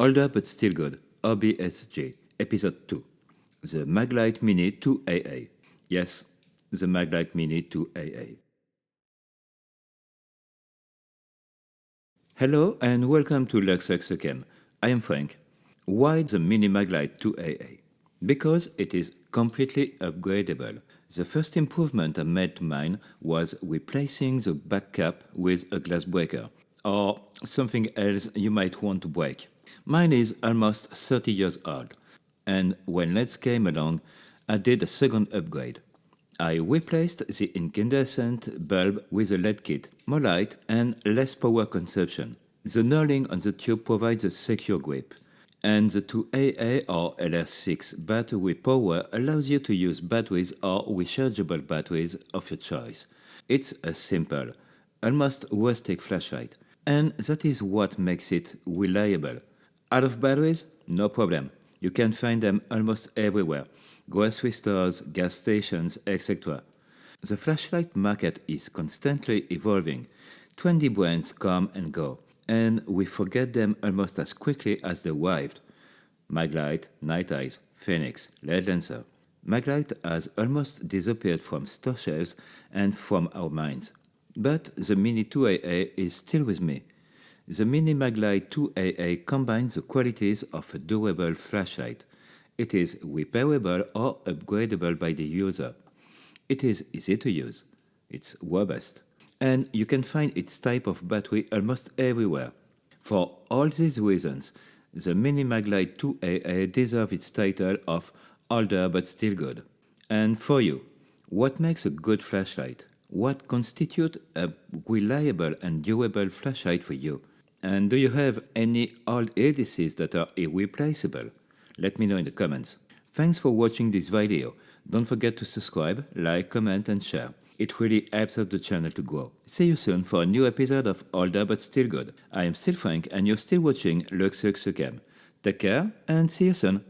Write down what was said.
Older but still good, OBSG, episode 2. The Maglite Mini 2AA. Yes, the Maglite Mini 2AA. Hello and welcome to Lux Lux Lucem. I am Frank. Why the Mini Maglite 2AA? Because it is completely upgradable. The first improvement I made to mine was replacing the back cap with a glass breaker, or something else you might want to break. Mine is almost 30 years old, and when LEDs came along, I did a second upgrade. I replaced the incandescent bulb with a LED kit, more light and less power consumption. The knurling on the tube provides a secure grip, and the 2AA or LR6 battery power allows you to use batteries or rechargeable batteries of your choice. It's a simple, almost rustic flashlight, and that is what makes it reliable. Out of batteries? No problem. You can find them almost everywhere. Grocery stores, gas stations, etc. The flashlight market is constantly evolving. 20 brands come and go, and we forget them almost as quickly as they arrived. Maglite, Night Eyes, Phoenix, LED Lancer. Maglite has almost disappeared from store shelves and from our minds. But the Mini 2AA is still with me. The Mini Maglite 2AA combines the qualities of a durable flashlight. It is repairable or upgradable by the user. It is easy to use. It's robust. And you can find its type of battery almost everywhere. For all these reasons, the Mini Maglite 2AA deserves its title of older but still good. And for you, what makes a good flashlight? What constitutes a reliable and durable flashlight for you? And do you have any old ADCs that are irreplaceable? Let me know in the comments. Thanks for watching this video. Don't forget to subscribe, like, comment and share. It really helps out the channel to grow. See you soon for a new episode of Older But Still Good. I am still Frank and you're still watching Lux Lux Lucem. Take care and see you soon.